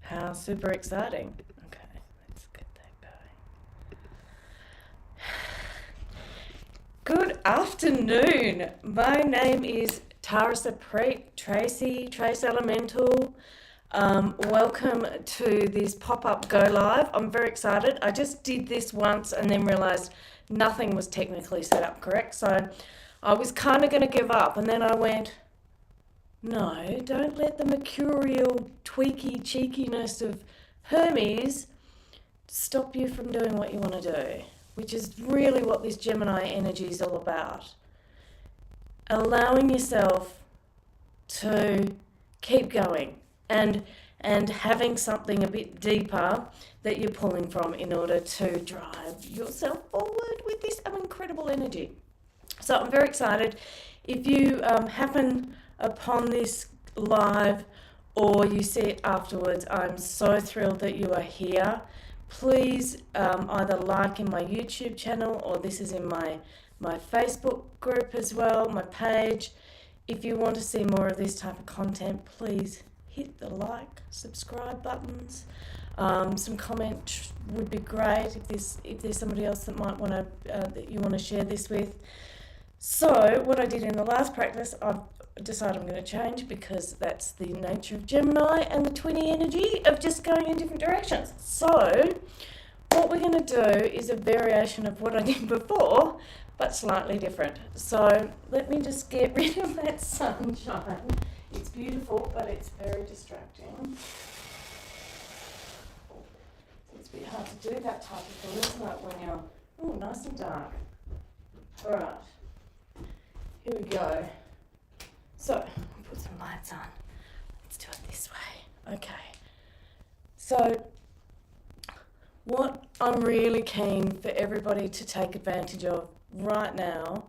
How super exciting. Okay, let's get that going. Good afternoon. My name is Tarasa Trace Elemental. Welcome to this pop-up go live. I'm very excited. I just did this once and then realized nothing was technically set up correct. So I was kind of going to give up, and then I went, no, don't let the mercurial tweaky cheekiness of Hermes stop you from doing what you want to do, which is really what this Gemini energy is all about. Allowing yourself to keep going and having something a bit deeper that you're pulling from in order to drive yourself forward with this incredible energy. So I'm very excited. If you happen upon this live or you see it afterwards, I'm so thrilled that you are here. Please either like in my YouTube channel, or this is in my Facebook group as well, my page. If you want to see more of this type of content, please hit the like, subscribe buttons. Some comment would be great if there's somebody else that might want to that you want to share this with. So what I did in the last practice, I've decided I'm going to change, because that's the nature of Gemini and the twinny energy of just going in different directions. So what we're going to do is a variation of what I did before, but slightly different. So let me just get rid of that sunshine. It's beautiful, but it's very distracting. It's a bit hard to do that type of thing, isn't it, when you're nice and dark. All right, here we go. So, I'll put some lights on. Let's do it this way. Okay. So, what I'm really keen for everybody to take advantage of right now,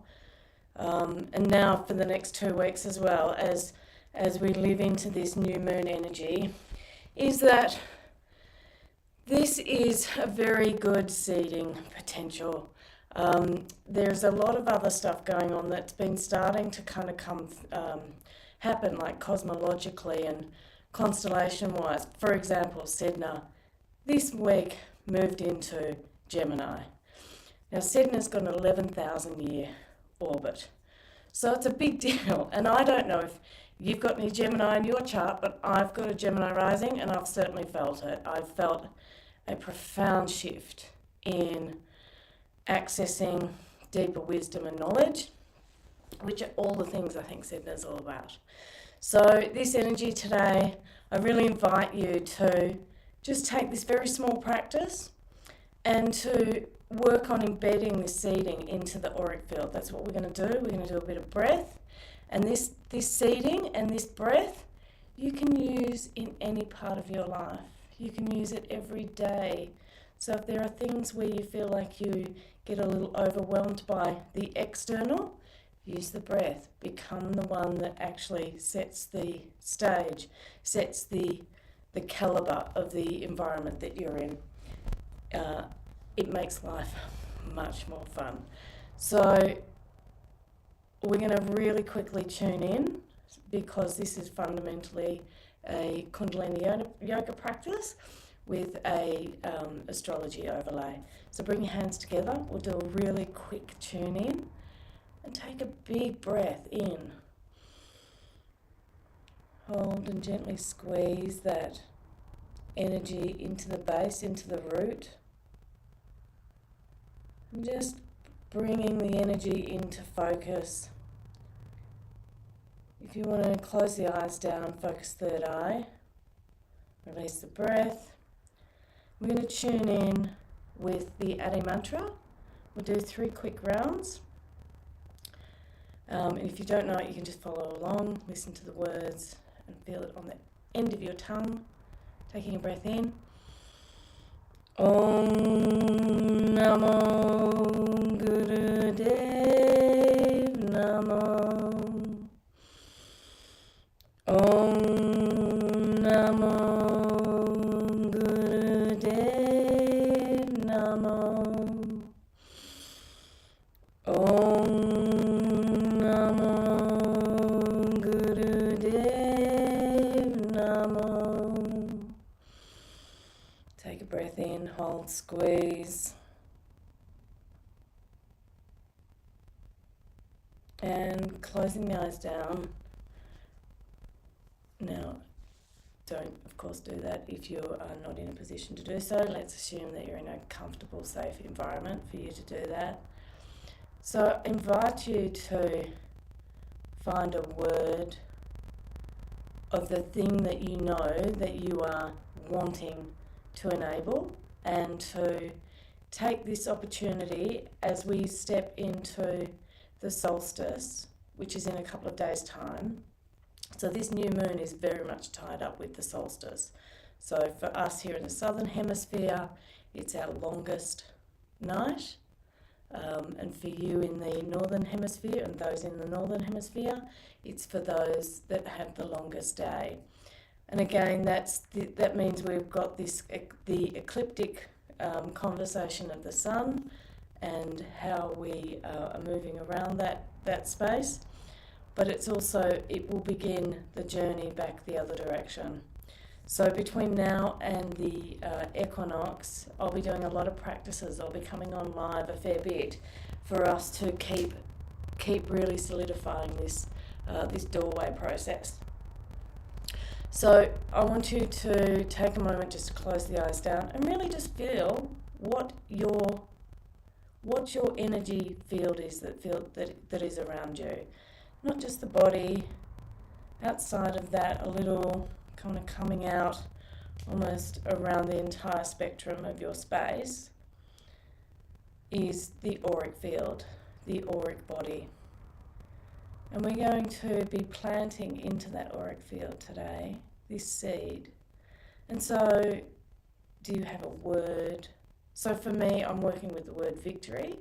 and now for the next 2 weeks as well, as we live into this new moon energy, is that this is a very good seeding potential. There's a lot of other stuff going on that's been starting to kind of happen, like cosmologically and constellation-wise. For example, Sedna this week moved into Gemini. Now, Sedna's got an 11,000-year orbit, so it's a big deal. And I don't know if you've got any Gemini in your chart, but I've got a Gemini rising, and I've certainly felt it. I've felt a profound shift in accessing deeper wisdom and knowledge, which are all the things I think Sedna's all about. So this energy today, I really invite you to just take this very small practice and to work on embedding this seeding into the auric field. That's what we're going to do. We're going to do a bit of breath, and this seeding and this breath you can use in any part of your life. You can use it every day. So if there are things where you feel like you get a little overwhelmed by the external, use the breath. Become the one that actually sets the stage, sets the caliber of the environment that you're in. It makes life much more fun. So we're going to really quickly tune in, because this is fundamentally a Kundalini Yoga practice with a astrology overlay. So bring your hands together. We'll do a really quick tune in and take a big breath in. Hold and gently squeeze that energy into the base, into the root. And just bringing the energy into focus. If you want to close the eyes down, focus third eye. Release the breath. We're going to tune in with the Adi mantra. We'll do 3 quick rounds. And if you don't know it, you can just follow along, listen to the words, and feel it on the end of your tongue. Taking a breath in. Om Namo Gurudev Namo. Om Namo Gurudev Namo. Om Namo Gurudev Namo. Take a breath in, hold, squeeze. And closing the eyes down. Now, don't, of course, do that if you are not in a position to do so. Let's assume that you're in a comfortable, safe environment for you to do that. So I invite you to find a word of the thing that you know that you are wanting to enable, and to take this opportunity as we step into the solstice, which is in a couple of days' time. So this new moon is very much tied up with the solstice. So for us here in the southern hemisphere, it's our longest night. And for you in the northern hemisphere and those in the northern hemisphere, it's for those that have the longest day. And again, that means we've got the ecliptic conversation of the sun and how we are moving around that space. But it's also, it will begin the journey back the other direction. So between now and the equinox, I'll be doing a lot of practices. I'll be coming on live a fair bit for us to keep really solidifying this doorway process. So I want you to take a moment just to close the eyes down and really just feel what your energy field is that is around you. Not just the body, outside of that, a little kind of coming out almost around the entire spectrum of your space is the auric field, the auric body. And we're going to be planting into that auric field today, this seed. And so, do you have a word? So for me, I'm working with the word victory.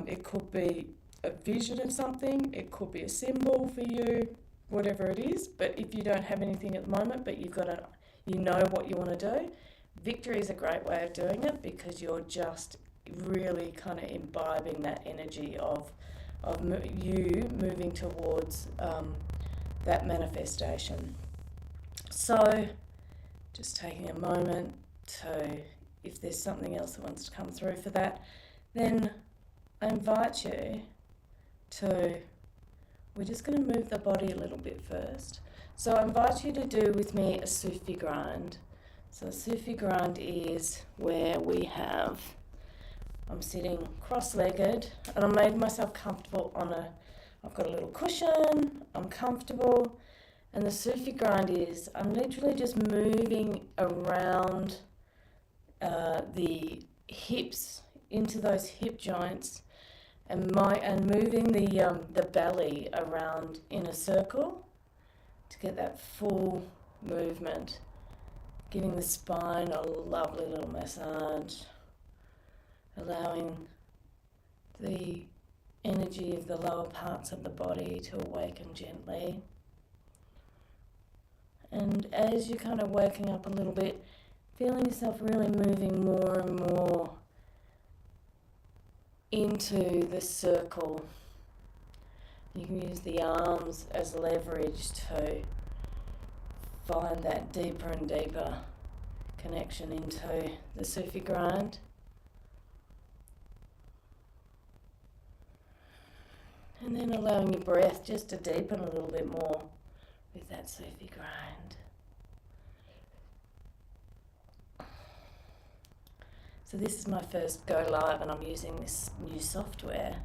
It could be a vision of something, it could be a symbol for you, whatever it is. But if you don't have anything at the moment, but you know what you want to do, victory is a great way of doing it, because you're just really kind of imbibing that energy of you moving towards that manifestation. So just taking a moment to, if there's something else that wants to come through for that, then I invite you to, we're just going to move the body a little bit first. So I invite you to do with me a Sufi grind. So a Sufi grind is where I'm sitting cross-legged and I made myself comfortable I've got a little cushion, I'm comfortable. And the Sufi grind is, I'm literally just moving around the hips, into those hip joints, and moving the belly around in a circle to get that full movement, giving the spine a lovely little massage, allowing the energy of the lower parts of the body to awaken gently. And as you're kind of waking up a little bit, feeling yourself really moving more and more into the circle. You can use the arms as leverage to find that deeper and deeper connection into the Sufi grind. And then allowing your breath just to deepen a little bit more with that Sufi grind. So this is my first go live, and I'm using this new software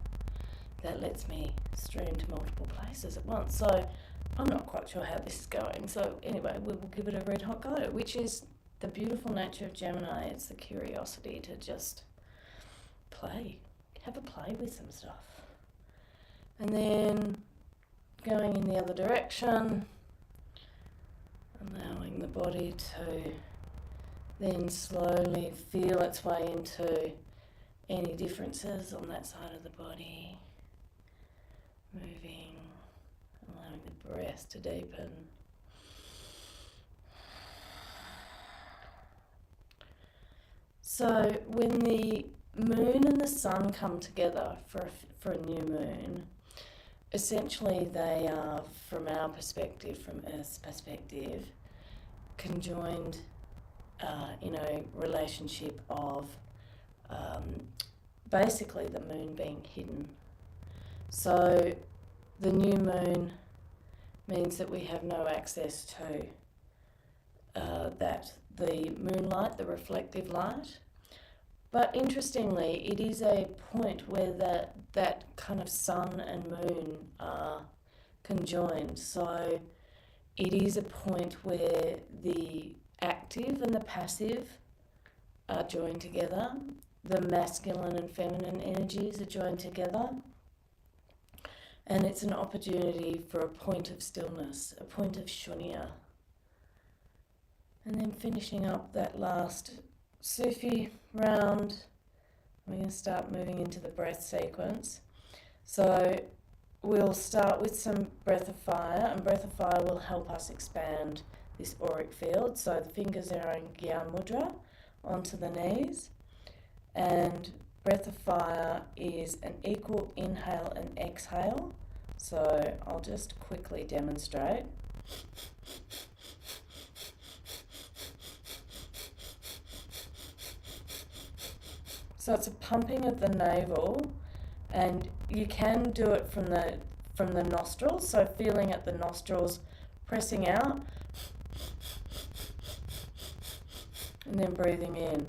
that lets me stream to multiple places at once. So I'm not quite sure how this is going. So anyway, we will give it a red hot go, which is the beautiful nature of Gemini. It's the curiosity to just play, have a play with some stuff. And then going in the other direction, allowing the body to then slowly feel its way into any differences on that side of the body. Moving, allowing the breath to deepen. So when the moon and the sun come together for a new moon, essentially they are, from our perspective, from Earth's perspective, conjoined in a relationship of basically the moon being hidden. So the new moon means that we have no access to the moonlight, the reflective light. But interestingly, it is a point where that kind of sun and moon are conjoined. So it is a point where the active and the passive are joined together. The masculine and feminine energies are joined together. And it's an opportunity for a point of stillness, a point of shunya. And then finishing up that last Sufi round, we're going to start moving into the breath sequence. So we'll start with some breath of fire, and breath of fire will help us expand this auric field. So the fingers are in Gyan Mudra onto the knees, and breath of fire is an equal inhale and exhale. So I'll just quickly demonstrate. So it's a pumping of the navel, and you can do it from the nostrils, so feeling at the nostrils, pressing out, and then breathing in.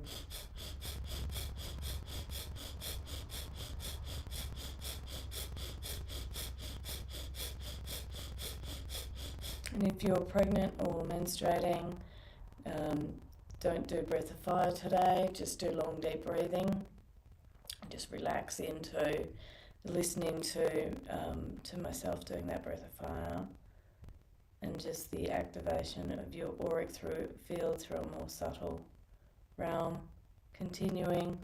And if you're pregnant or menstruating, don't do breath of fire today, just do long deep breathing. Just relax into listening to myself doing that breath of fire, and just the activation of your auric field through a more subtle realm. Continuing.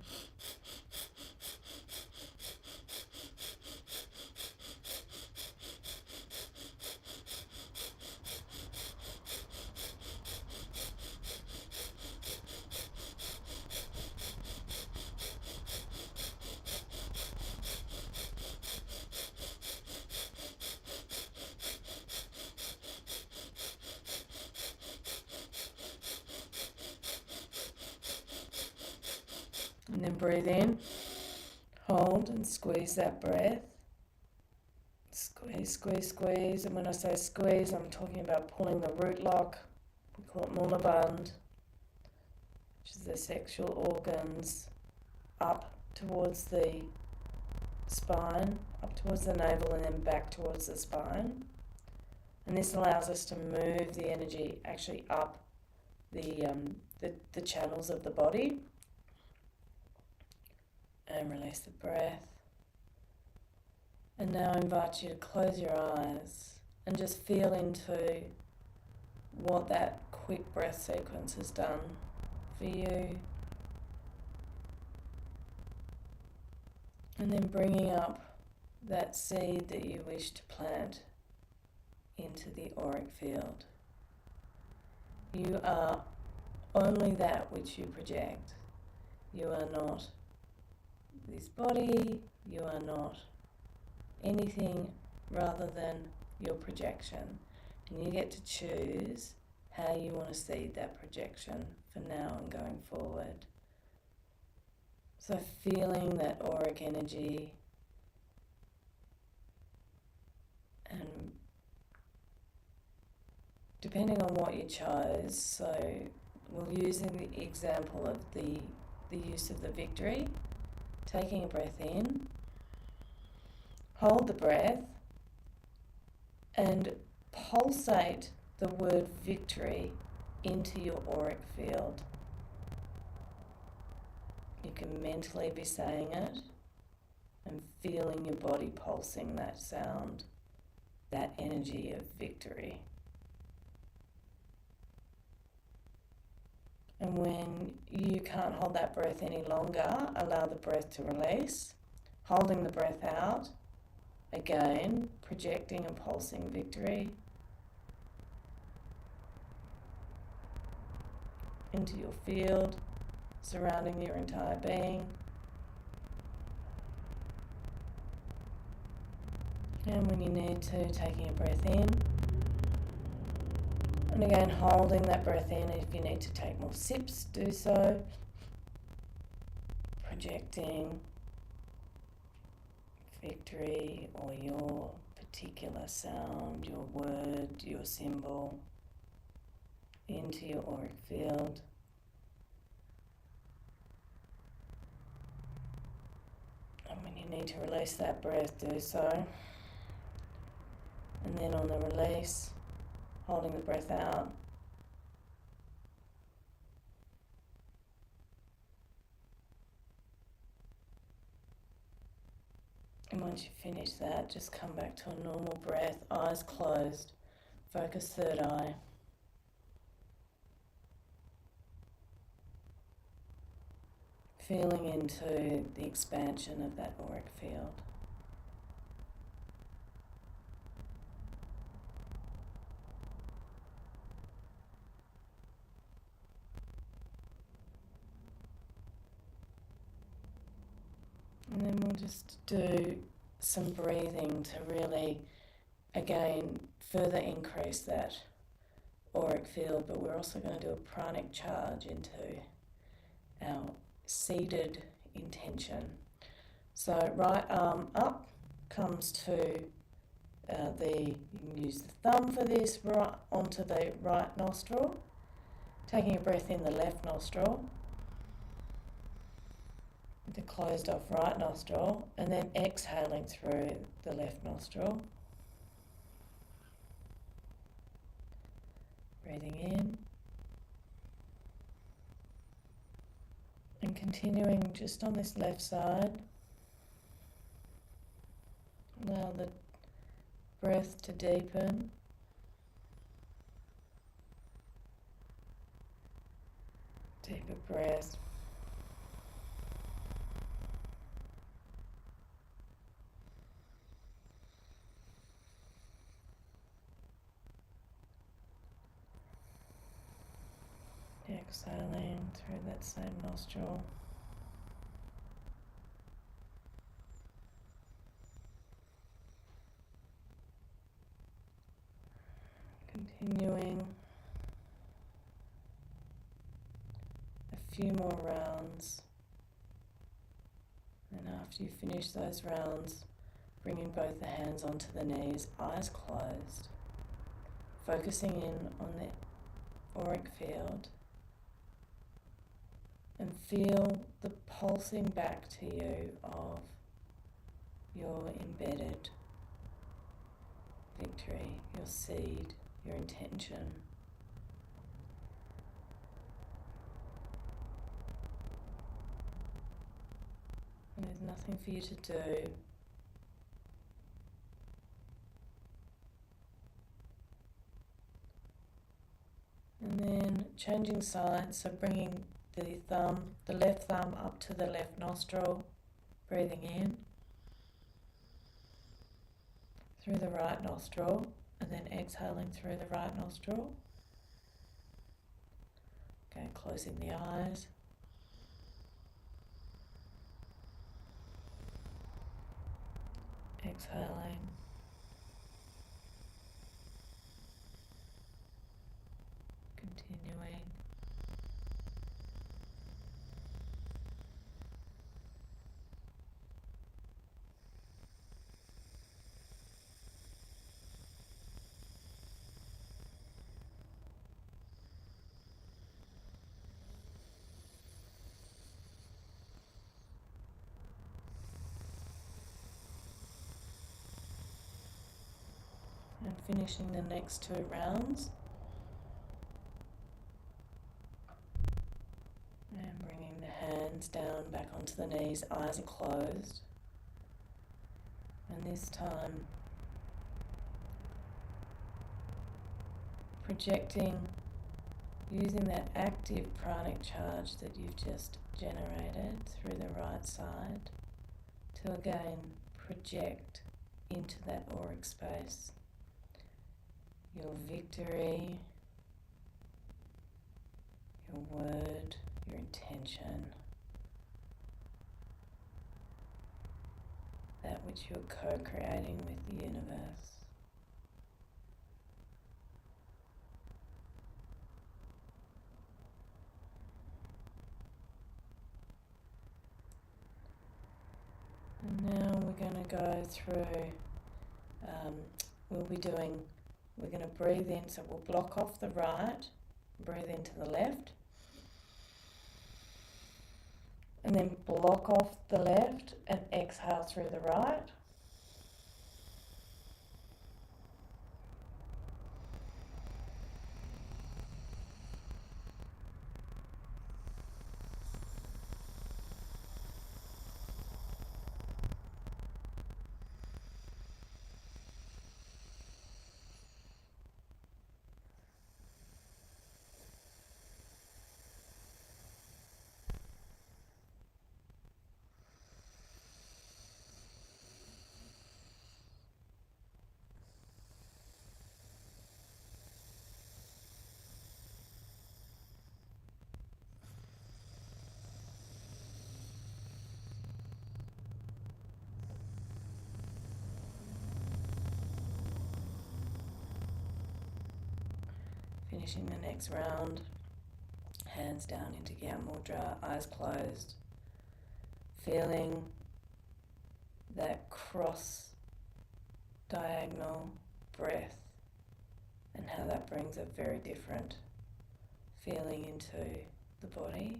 And then breathe in, hold and squeeze that breath. Squeeze, squeeze, squeeze. And when I say squeeze, I'm talking about pulling the root lock. We call it Mulaband, which is the sexual organs up towards the spine, up towards the navel, and then back towards the spine. And this allows us to move the energy actually up the channels of the body. And release the breath. And now I invite you to close your eyes and just feel into what that quick breath sequence has done for you. And then bringing up that seed that you wish to plant into the auric field. You are only that which you project. You are not this body, you are not anything rather than your projection. And you get to choose how you want to see that projection for now and going forward. So feeling that auric energy, and depending on what you chose, so we'll use the example of the use of the victory. Taking a breath in, hold the breath, and pulsate the word victory into your auric field. You can mentally be saying it and feeling your body pulsing that sound, that energy of victory. And when you can't hold that breath any longer, allow the breath to release. Holding the breath out, again, projecting and pulsing victory into your field, surrounding your entire being. And when you need to, taking a breath in And again, holding that breath in. If you need to take more sips, do so. Projecting victory or your particular sound, your word, your symbol into your auric field. And when you need to release that breath, do so. And then on the release, holding the breath out. And once you finish that, just come back to a normal breath, eyes closed, focus third eye. Feeling into the expansion of that auric field. And then we'll just do some breathing to really, again, further increase that auric field, but we're also going to do a pranic charge into our seeded intention. So right arm up comes to you can use the thumb for this, right onto the right nostril, taking a breath in the left nostril, the closed off right nostril, and then exhaling through the left nostril. Breathing in. And continuing just on this left side. Allow the breath to deepen. Deeper breath. Exhaling through that same nostril. Continuing a few more rounds, and after you finish those rounds, bringing both the hands onto the knees, eyes closed, focusing in on the auric field. And feel the pulsing back to you of your embedded victory, your seed, your intention. And there's nothing for you to do. And then changing sides, so bringing the left thumb up to the left nostril, breathing in through the right nostril, and then exhaling through the right nostril. Okay, closing the eyes. Exhaling. Continuing. And finishing the next 2 rounds. And bringing the hands down back onto the knees, eyes are closed. And this time, projecting, using that active pranic charge that you've just generated through the right side to again project into that auric space your victory, your word, your intention, that which you're co-creating with the universe. go through, we're going to breathe in, so we'll block off the right, breathe into the left, and then block off the left and exhale through the right. Finishing the next round, hands down into Gyan Mudra, eyes closed, feeling that cross diagonal breath and how that brings a very different feeling into the body.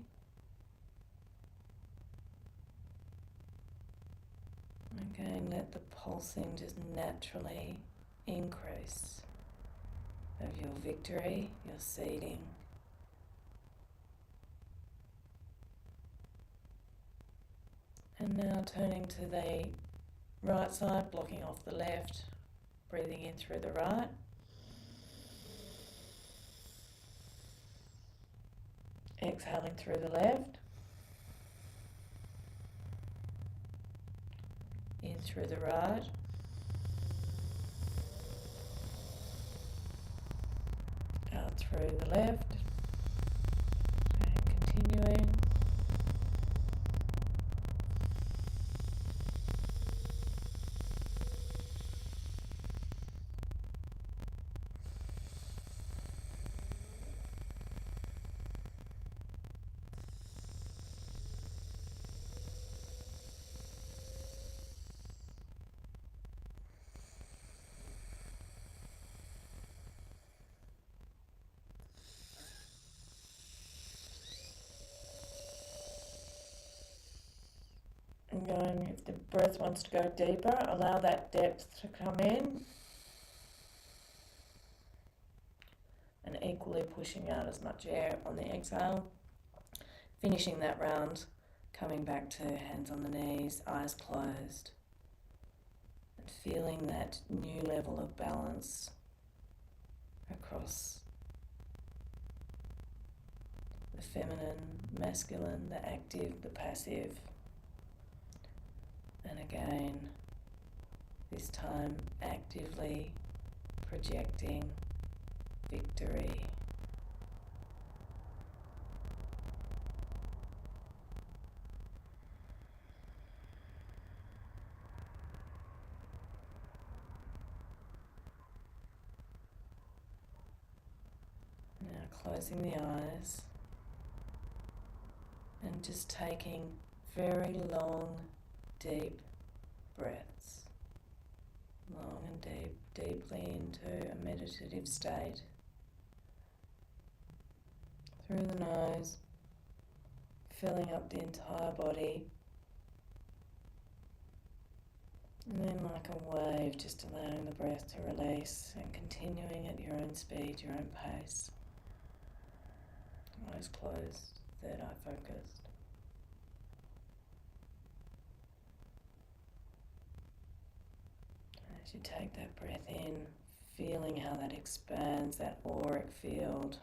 Again, let the pulsing just naturally increase of your victory, your seeding. And now turning to the right side, blocking off the left, breathing in through the right. Exhaling through the left. In through the right. Out through the left. And continuing. And going, if the breath wants to go deeper, allow that depth to come in. And equally pushing out as much air on the exhale. Finishing that round, coming back to hands on the knees, eyes closed. And feeling that new level of balance across the feminine, masculine, the active, the passive. And again, this time actively projecting victory. Now closing the eyes and just taking very long, deep breaths, long and deeply into a meditative state. Through the nose, filling up the entire body, and then like a wave, just allowing the breath to release and continuing at your own speed, your own pace. Eyes closed, third eye focused. As you take that breath in, feeling how that expands that auric field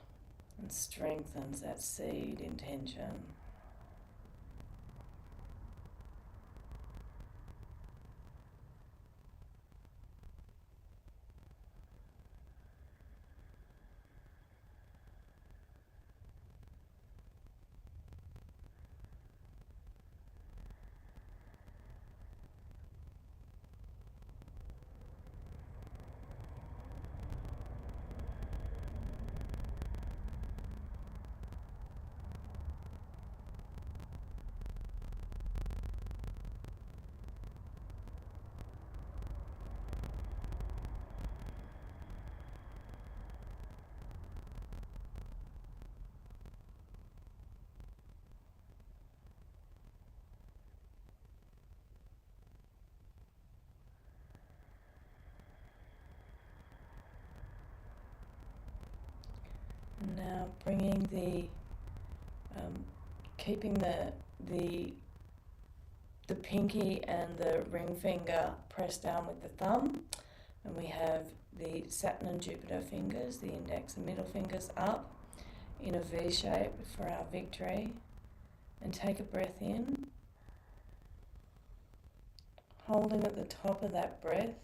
and strengthens that seed intention. Now bringing keeping the pinky and the ring finger pressed down with the thumb, and we have the Saturn and Jupiter fingers, the index and middle fingers up in a V shape for our victory. And take a breath in, holding at the top of that breath,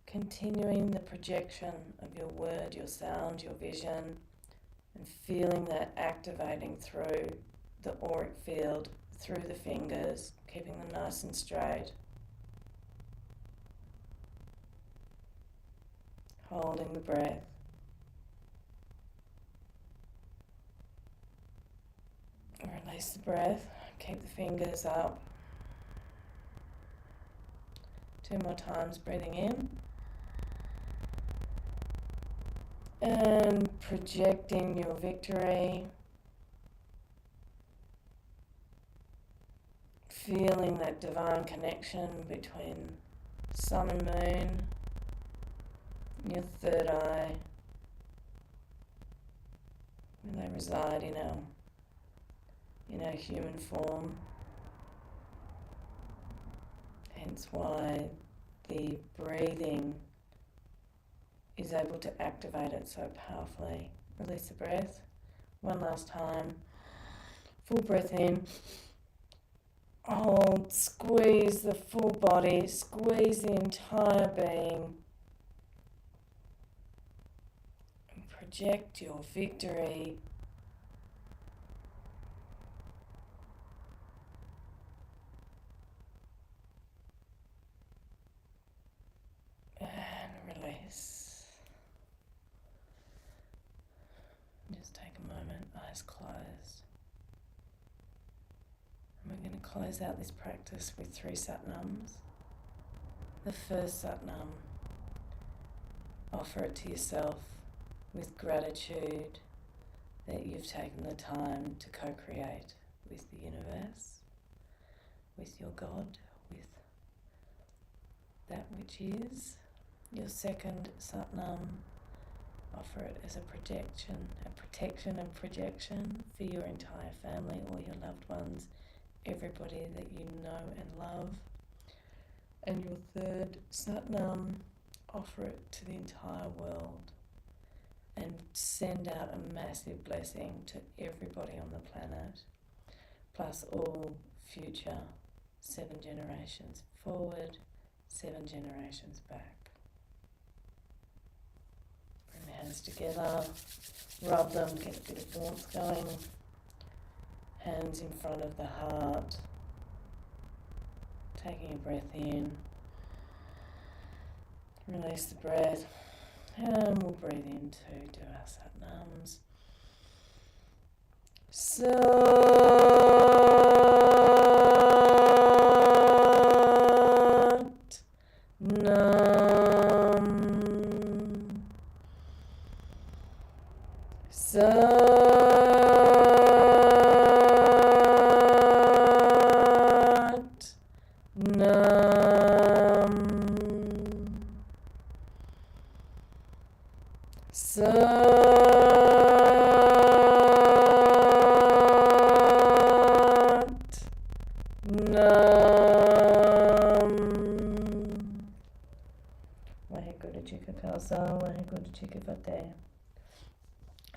continuing the projection of your word, your sound, your vision, and feeling that activating through the auric field, through the fingers, keeping them nice and straight. Holding the breath. Release the breath, keep the fingers up. 2 more times, breathing in. And projecting your victory. Feeling that divine connection between sun and moon, your third eye, where they reside in our human form. Hence why the breathing is able to activate it so powerfully. Release the breath. One last time. Full breath in. Hold, squeeze the full body, squeeze the entire being. And project your victory. And release. Just take a moment, eyes closed. And we're going to close out this practice with 3 satnams. The first satnam, offer it to yourself with gratitude that you've taken the time to co-create with the universe, with your God, with that which is. Your second satnam, offer it as a protection and projection for your entire family, all your loved ones, everybody that you know and love. And your third satnam, offer it to the entire world and send out a massive blessing to everybody on the planet, plus all future 7 generations forward, 7 generations back. Bring the hands together, rub them, get a bit of warmth going. Hands in front of the heart. Taking a breath in. Release the breath. And we'll breathe in to do our satnams.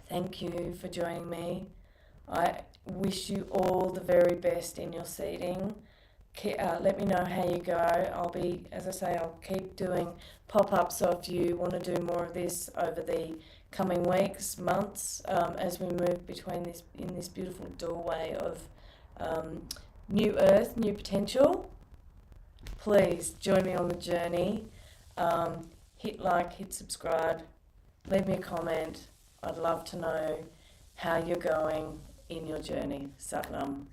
Thank you for joining me. I wish you all the very best in your seeding. Let me know how you go. I'll keep doing pop-ups, so if you want to do more of this over the coming weeks, months, as we move between this beautiful doorway of new earth, new potential, please join me on the journey. Hit like, hit subscribe, leave me a comment. I'd love to know how you're going in your journey. Satnam.